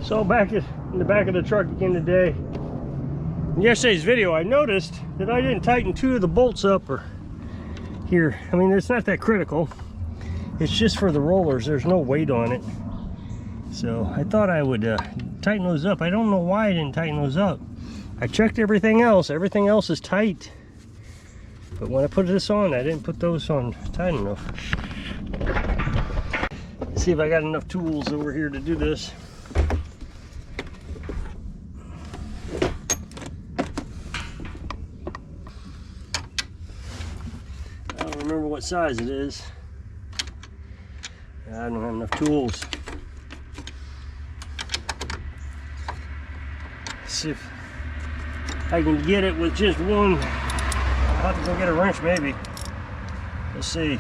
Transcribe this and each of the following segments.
So back in the back of the truck again today. In yesterday's video, I noticed that I didn't tighten two of the bolts up or here. I mean, it's not that critical. It's just for the rollers. There's no weight on it. So I thought I would tighten those up. I don't know why I didn't tighten those up. I checked everything else. Everything else is tight. But when I put this on, I didn't put those on tight enough. Let's see if I got enough tools over here to do this. I don't remember what size it is. I don't have enough tools. Let's see if I can get it with just one. I'll have to go get a wrench maybe. Let's see.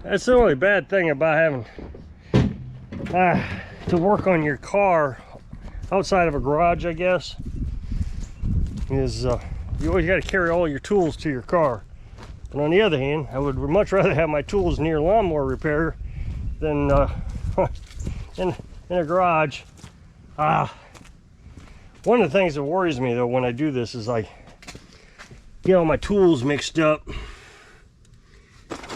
That's the only bad thing about having to work on your car outside of a garage, I guess, is you always got to carry all your tools to your car. And on the other hand, I would much rather have my tools near lawnmower repair than in a garage. One of the things that worries me though when I do this is I get all my tools mixed up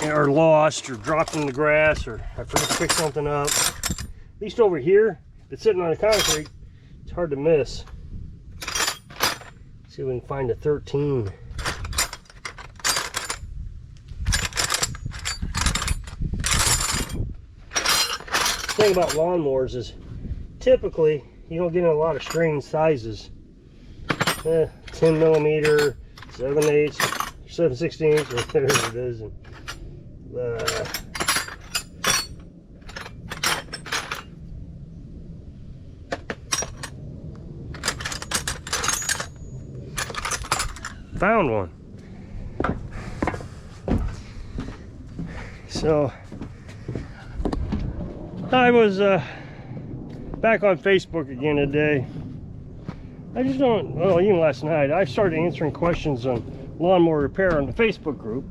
or lost or dropped in the grass, or I forget to pick something up. At least over here, if it's sitting on the concrete, it's hard to miss. See if we can find a 13. The thing about lawnmowers is typically you don't get in a lot of strange sizes. 10 millimeter, 7/8, 7/16, whatever it is. And, found one. So I was back on Facebook again today. I just don't, well, even last night I started answering questions on lawnmower repair on the Facebook group.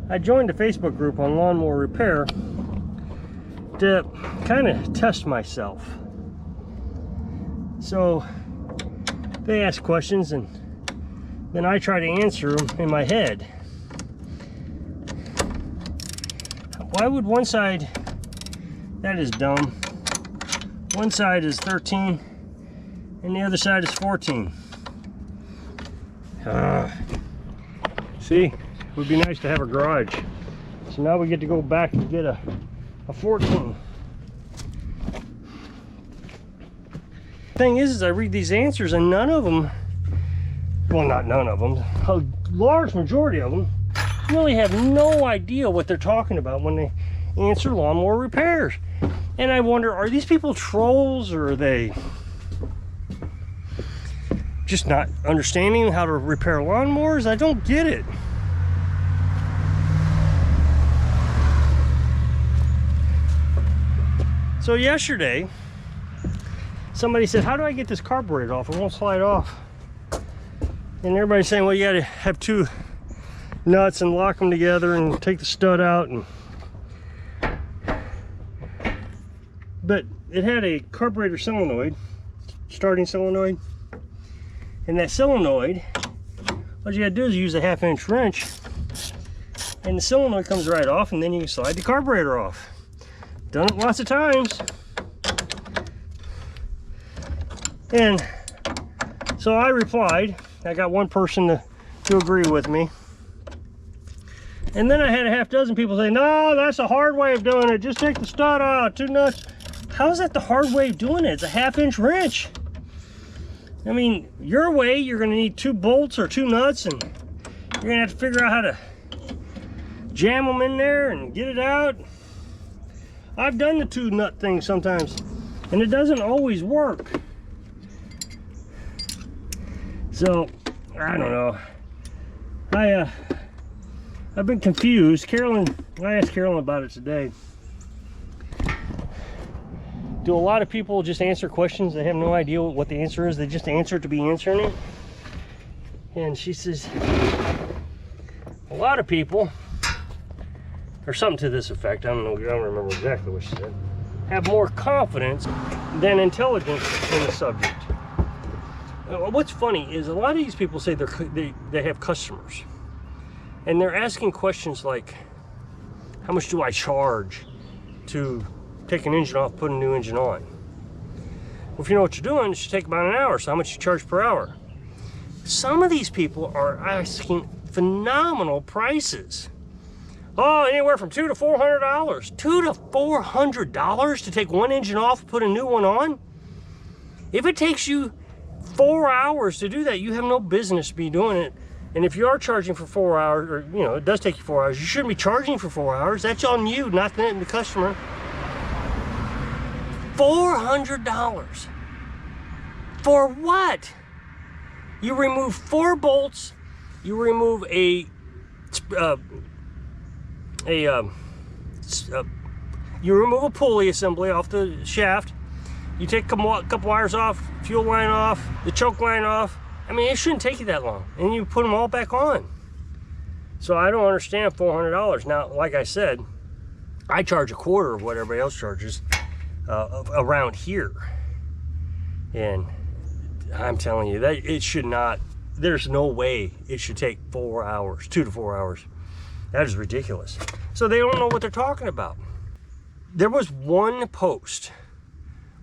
I joined the Facebook group on lawnmower repair to kind of test myself. So they ask questions and then I try to answer them in my head. Why would one side, that is dumb, one side is 13 and the other side is 14. See, it would be nice to have a garage. So now we get to go back and get a 14. Thing is I read these answers and none of them, well, not none of them, a large majority of them really have no idea what they're talking about when they answer lawnmower repairs. And I wonder, are these people trolls, or are they just not understanding how to repair lawnmowers? I don't get it. So yesterday, somebody said, how do I get this carburetor off? It won't slide off. And everybody's saying, well, you gotta have two nuts and lock them together and take the stud out. But it had a carburetor solenoid, starting solenoid. And that solenoid, what you gotta do is use a 1/2-inch wrench and the solenoid comes right off, and then you can slide the carburetor off. Done it lots of times. And so I replied. I got one person to agree with me. And then I had a half dozen people say, no, that's a hard way of doing it. Just take the stud out, 2 nuts. How is that the hard way of doing it? It's a 1/2-inch wrench. I mean, your way, you're gonna need 2 bolts or 2 nuts, and you're gonna have to figure out how to jam them in there and get it out. I've done the 2 nut thing sometimes, and it doesn't always work. So, I don't know. I've been confused. I asked Carolyn about it today. Do a lot of people just answer questions? They have no idea what the answer is. They just answer to be answering it. And she says, lot of people, or something to this effect, I don't remember exactly what she said, have more confidence than intelligence in the subject. What's funny is a lot of these people say they have customers, and they're asking questions like, how much do I charge to take an engine off, put a new engine on? Well, if you know what you're doing, it should take about an hour, so how much you charge per hour? Some of these people are asking phenomenal prices. Oh, anywhere from $200 to $400. $200 to $400 to take one engine off, put a new one on? If it takes you 4 hours to do that, you have no business to be doing it. And if you are charging for 4 hours, or you know, it does take you 4 hours, you shouldn't be charging for 4 hours. That's on you, not the customer. $400. For what? You remove 4 bolts, you remove you remove a pulley assembly off the shaft, you take a couple wires off, fuel line off, the choke line off. I mean, it shouldn't take you that long, and you put them all back on. So I don't understand $400. Now, like I said, I charge a quarter of what everybody else charges around here, and I'm telling you that it should not, there's no way it should take 4 hours, 2 to 4 hours. That is ridiculous. So they don't know what they're talking about. There was one post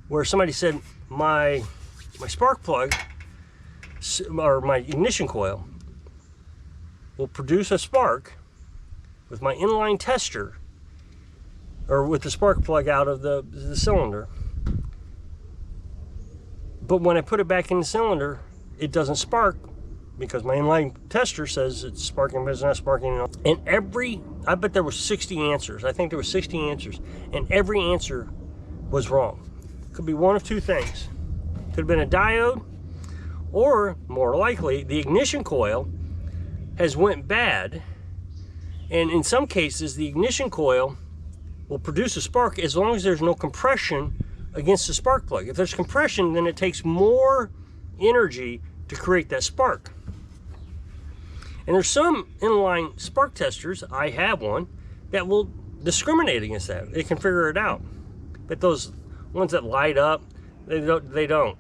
where somebody said my spark plug or my ignition coil will produce a spark with my inline tester, or with the spark plug out of the cylinder. But when I put it back in the cylinder, it doesn't spark because my inline tester says it's sparking, but it's not sparking. And I bet there were 60 answers. I think there were 60 answers, and every answer was wrong. Could be one of two things. Could have been a diode, or more likely, the ignition coil has went bad, and in some cases, the ignition coil will produce a spark as long as there's no compression against the spark plug. If there's compression, then it takes more energy to create that spark. And there's some inline spark testers, I have one, that will discriminate against that. It can figure it out. But those ones that light up, they don't.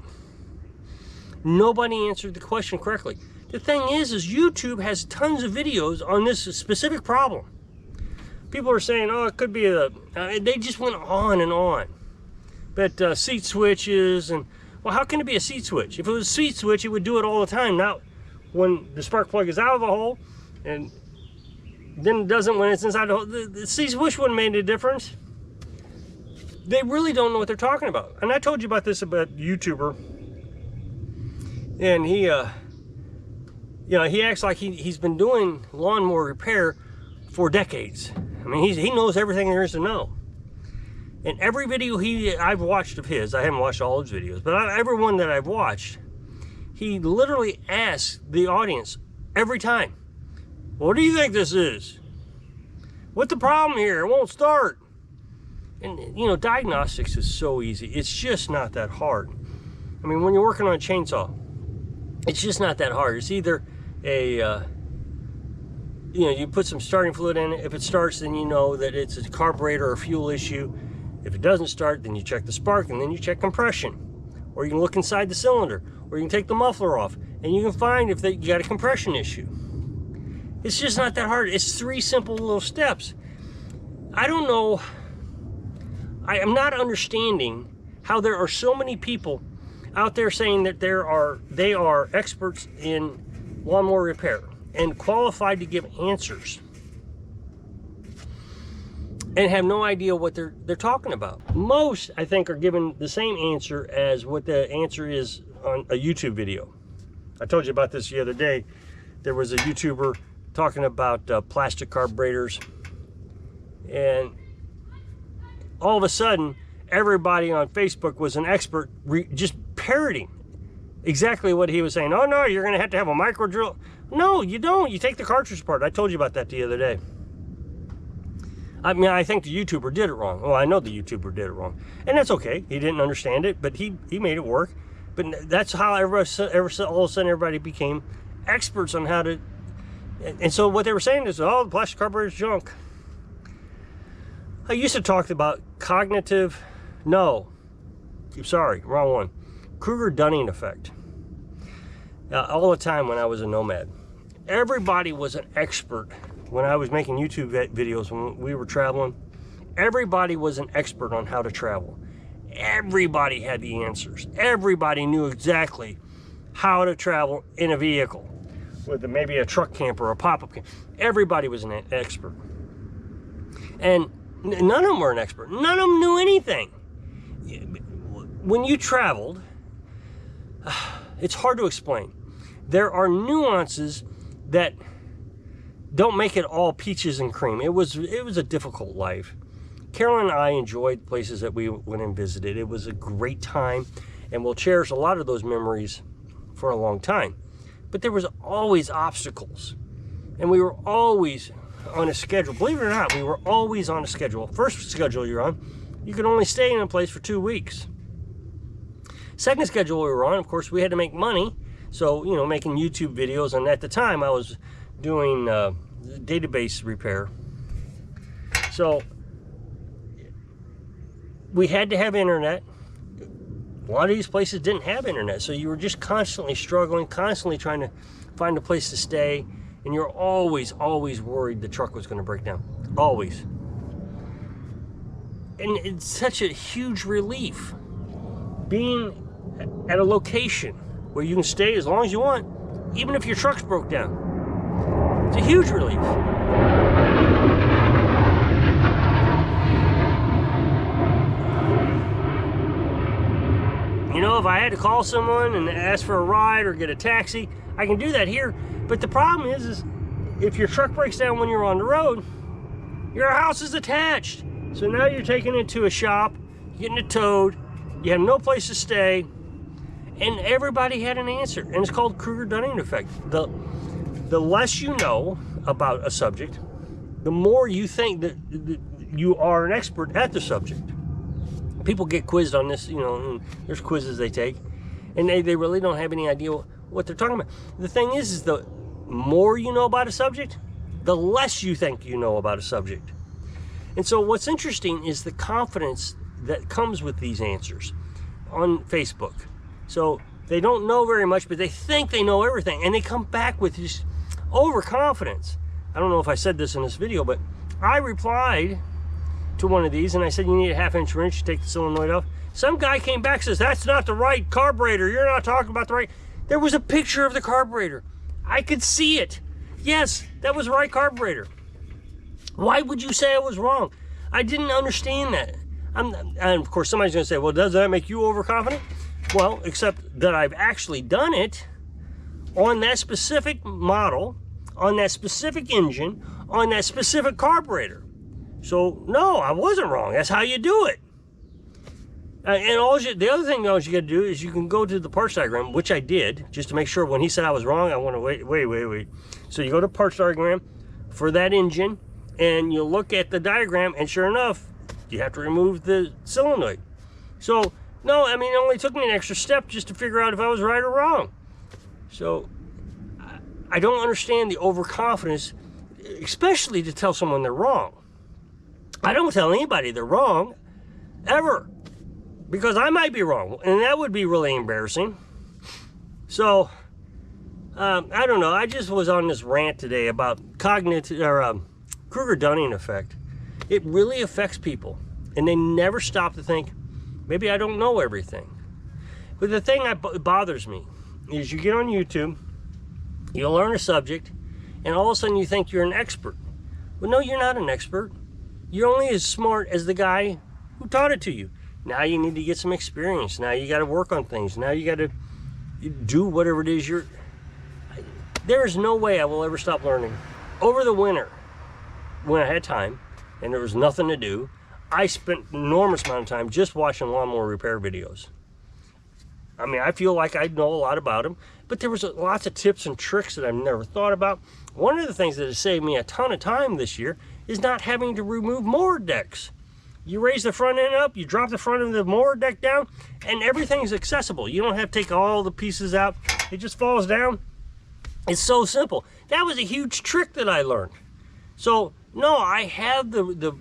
Nobody answered the question correctly. The thing is YouTube has tons of videos on this specific problem. People are saying, oh, it could be they just went on and on. But seat switches, and well, how can it be a seat switch? If it was a seat switch, it would do it all the time. Not when the spark plug is out of the hole, and then it doesn't when it's inside the hole. The seat switch wouldn't make any difference. They really don't know what they're talking about. And I told you about this about YouTuber, and he, he acts like he's been doing lawnmower repair for decades. I mean, he knows everything there is to know. And every video I've watched of his, I haven't watched all his videos, but every one that I've watched, he literally asks the audience every time, what do you think this is? What's the problem here? It won't start. And, diagnostics is so easy. It's just not that hard. I mean, when you're working on a chainsaw, it's just not that hard. It's either you put some starting fluid in it. If it starts, then you know that it's a carburetor or fuel issue. If it doesn't start, then you check the spark, and then you check compression. Or you can look inside the cylinder, or you can take the muffler off, and you can find if you got a compression issue. It's just not that hard. It's 3 simple little steps. I don't know. I am not understanding how there are so many people out there saying that they are experts in lawnmower repair and qualified to give answers, and have no idea what they're talking about. Most, I think, are given the same answer as what the answer is on a YouTube video. I told you about this the other day. There was a YouTuber talking about plastic carburetors, and all of a sudden, everybody on Facebook was an expert just parroting exactly what he was saying. Oh no, you're gonna have to have a micro drill. No, you don't. You take the cartridge apart. I told you about that the other day. I mean, I think the YouTuber did it wrong. Well, I know the YouTuber did it wrong. And that's okay. He didn't understand it, but he made it work. But that's how all of a sudden everybody became experts on how to, And so what they were saying is, oh, the plastic carburetor is junk. I used to talk about cognitive, no, sorry, wrong one. Kruger-Dunning effect. All the time when I was a nomad. Everybody was an expert when I was making YouTube videos when we were traveling. Everybody was an expert on how to travel. Everybody had the answers. Everybody knew exactly how to travel in a vehicle with maybe a truck camper or a pop-up camper. Everybody was an expert. And none of them were an expert. None of them knew anything. When you traveled, it's hard to explain. There are nuances that don't make it all peaches and cream. It was a difficult life. Carolyn and I enjoyed places that we went and visited. It was a great time, and we'll cherish a lot of those memories for a long time. But there was always obstacles, and we were always on a schedule. Believe it or not, we were always on a schedule. First schedule you're on, you could only stay in a place for 2 weeks. Second schedule we were on, of course, we had to make money. So, you know, making YouTube videos, and at the time I was doing database repair. So we had to have internet. A lot of these places didn't have internet, so you were just constantly struggling, constantly trying to find a place to stay, and you're always worried the truck was going to break down. Always. And it's such a huge relief being at a location where you can stay as long as you want, even if your truck's broke down. It's a huge relief. You know, if I had to call someone and ask for a ride or get a taxi, I can do that here. But the problem is if your truck breaks down when you're on the road, your house is attached. So now you're taking it to a shop, getting it towed, you have no place to stay, and everybody had an answer. And it's called Kruger-Dunning effect. The less you know about a subject, the more you think that you are an expert at the subject. People get quizzed on this, you know, and there's quizzes they take, and they really don't have any idea what they're talking about. The thing is the more you know about a subject, the less you think you know about a subject. And so what's interesting is the confidence that comes with these answers on Facebook. So they don't know very much, but they think they know everything, and they come back with this overconfidence. I don't know if I said this in this video, but I replied to one of these and I said, you need a 1/2 wrench to take the solenoid off. Some guy came back and says, that's not the right carburetor. You're not talking about the right. There was a picture of the carburetor. I could see it. Yes, that was the right carburetor. Why would you say I was wrong? I didn't understand that. And of course, somebody's going to say, well, does that make you overconfident? Well, except that I've actually done it on that specific model, on that specific engine, on that specific carburetor. So, no, I wasn't wrong. That's how you do it. And the other thing you got to do is you can go to the parts diagram, which I did, just to make sure when he said I was wrong, I want to wait. So you go to parts diagram for that engine, and you look at the diagram, and sure enough, you have to remove the solenoid. So, no, I mean, it only took me an extra step just to figure out if I was right or wrong. So, I don't understand the overconfidence, especially to tell someone they're wrong. I don't tell anybody they're wrong, ever, because I might be wrong, and that would be really embarrassing. So, I don't know. I just was on this rant today about Kruger-Dunning effect. It really affects people, and they never stop to think, maybe I don't know everything. But the thing that bothers me is you get on YouTube, you learn a subject, and all of a sudden you think you're an expert. Well, no, you're not an expert. You're only as smart as the guy who taught it to you. Now you need to get some experience. Now you got to work on things. Now you got to do whatever it is there is no way I will ever stop learning. Over the winter, when I had time and there was nothing to do, I spent an enormous amount of time just watching lawnmower repair videos. I mean, I feel like I know a lot about them, but there was lots of tips and tricks that I've never thought about. One of the things that has saved me a ton of time this year is not having to remove mower decks. You raise the front end up, you drop the front of the mower deck down, and everything's accessible. You don't have to take all the pieces out. It just falls down, It's so simple. That was a huge trick that I learned. So no, I have the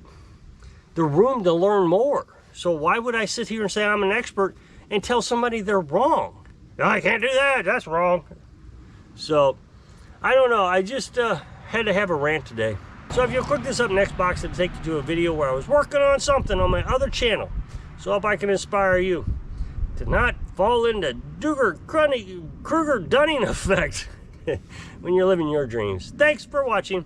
room to learn more. So why would I sit here and say I'm an expert and tell somebody they're wrong? No, I can't do that, that's wrong. So I don't know, I just had to have a rant today. So if you'll click this up next box, it'll take you to a video where I was working on something on my other channel. So if I can inspire you to not fall into Dunning-Kruger Dunning effect when you're living your dreams. Thanks for watching.